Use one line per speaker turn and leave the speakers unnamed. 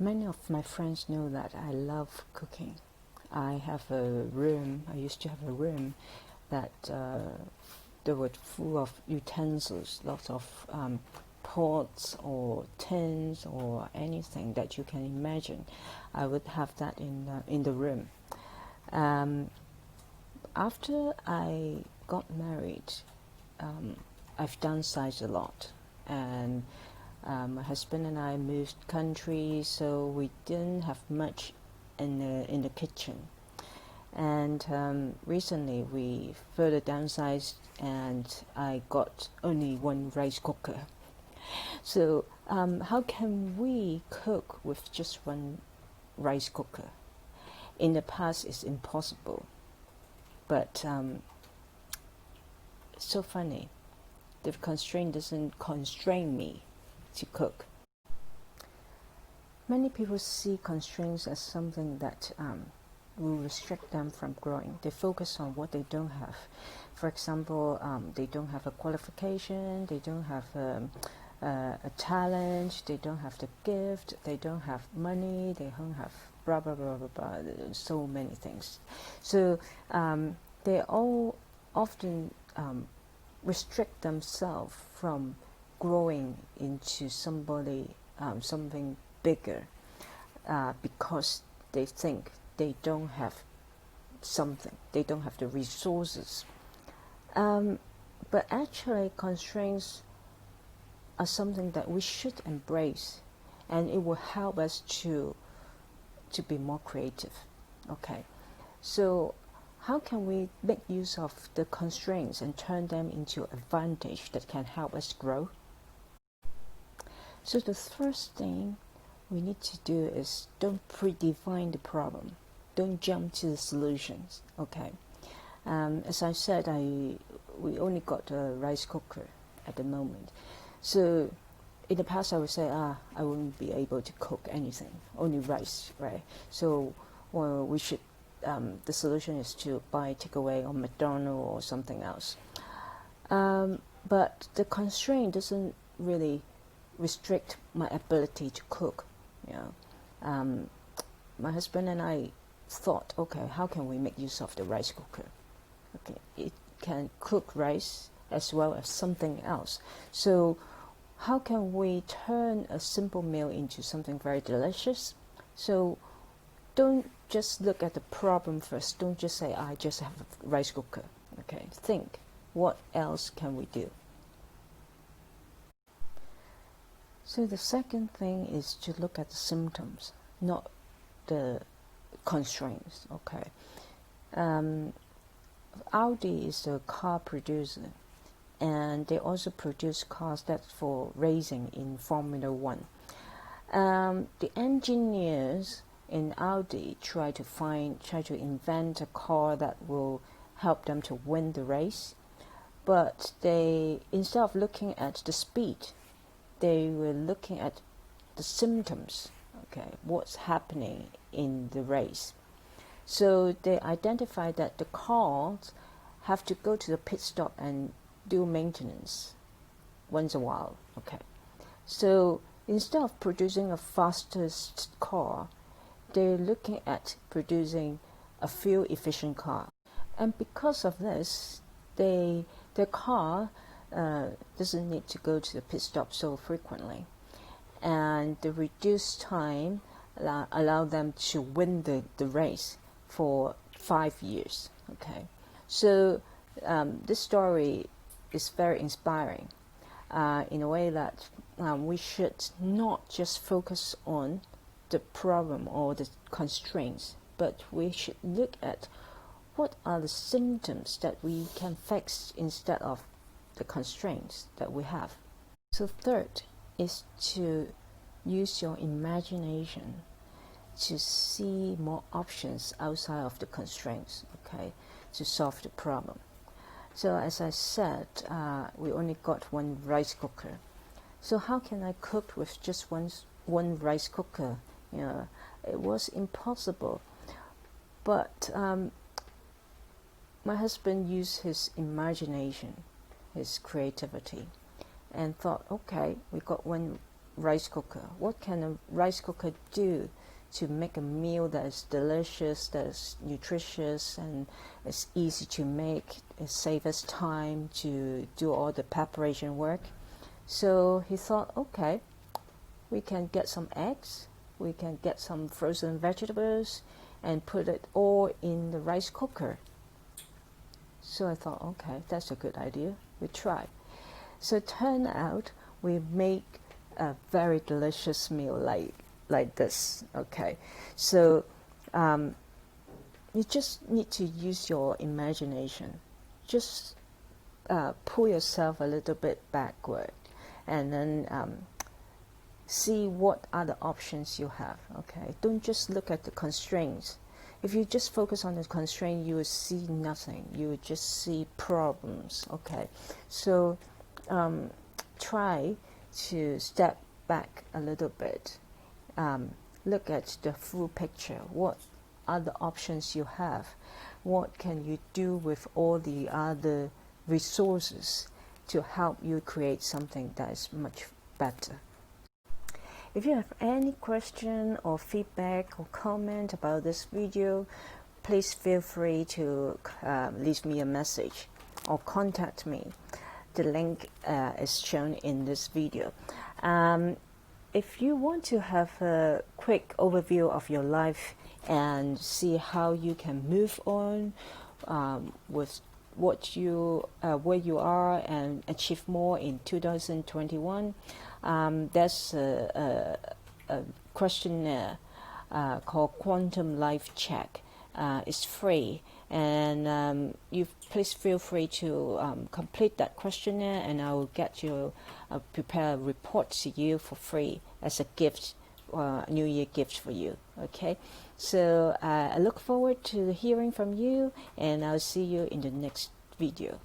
Many of my friends know that I love cooking. I used to have a room that they were full of utensils, lots of pots or tins or anything that you can imagine. I would have that in the room. After I got married, I've downsized a lot, and my husband and I moved countries, so we didn't have much in the kitchen. And recently we further downsized, and I got only one rice cooker. So how can we cook with just one rice cooker? In the past, it's impossible, but it's so funny. The constraint doesn't constrain me to cook. Many people see constraints as something that will restrict them from growing. They focus on what they don't have. For example, they don't have a qualification, they don't have a talent, they don't have the gift, they don't have money, they don't have blah blah blah blah blah, so many things. So they all often restrict themselves from growing into something bigger, because they think they don't have something, they don't have the resources. But actually, constraints are something that we should embrace, and it will help us to be more creative. Okay, so how can we make use of the constraints and turn them into advantage that can help us grow? So the first thing we need to do is don't predefine the problem. Don't jump to the solutions. Okay. As I said, we only got a rice cooker at the moment. So in the past, I would say, I wouldn't be able to cook anything, only rice, right? So we should. The solution is to buy takeaway or McDonald's or something else. But the constraint doesn't really restrict my ability to cook. My husband and I thought, okay, how can we make use of the rice cooker? Okay, it can cook rice as well as something else. So how can we turn a simple meal into something very delicious? So don't just look at the problem first. Don't just say, I just have a rice cooker. Okay, think, what else can we do? So the second thing is to look at the symptoms, not the constraints. Okay, Audi is a car producer, and they also produce cars that's for racing in Formula One. The engineers in Audi try to invent a car that will help them to win the race, but they, instead of looking at the speed, they were looking at the symptoms. Okay, what's happening in the race. So they identified that the cars have to go to the pit stop and do maintenance once a while. Okay, so instead of producing a fastest car, they're looking at producing a fuel efficient car. And because of this, their car doesn't need to go to the pit stop so frequently, and the reduced time allow them to win the race for 5 years. Okay, so this story is very inspiring in a way that we should not just focus on the problem or the constraints, but we should look at what are the symptoms that we can fix instead of the constraints that we have. So third is to use your imagination to see more options outside of the constraints, okay, to solve the problem. So as I said, we only got one rice cooker. So how can I cook with just one rice cooker? It was impossible. But my husband used his imagination, his creativity, and thought, okay, we got one rice cooker. What can a rice cooker do to make a meal that is delicious, that is nutritious, and it's easy to make? It saves us time to do all the preparation work. So he thought, okay, we can get some eggs, we can get some frozen vegetables, and put it all in the rice cooker. So I thought, okay, that's a good idea. We try. So it turned out we make a very delicious meal like this. Okay, so you just need to use your imagination. Just pull yourself a little bit backward, and then see what other options you have. Okay, don't just look at the constraints. If you just focus on the constraint, you will see nothing. You will just see problems. Okay, so try to step back a little bit. Look at the full picture. What other options you have? What can you do with all the other resources to help you create something that is much better? If you have any question or feedback or comment about this video, please feel free to leave me a message or contact me. The link is shown in this video. If you want to have a quick overview of your life and see how you can move on with what you where you are and achieve more in 2021, there's a questionnaire called Quantum Life Check. It's free, and you please feel free to complete that questionnaire, and I will get you prepare a report to you for free as a gift, New Year gift for you. Okay, so I look forward to hearing from you, and I'll see you in the next video.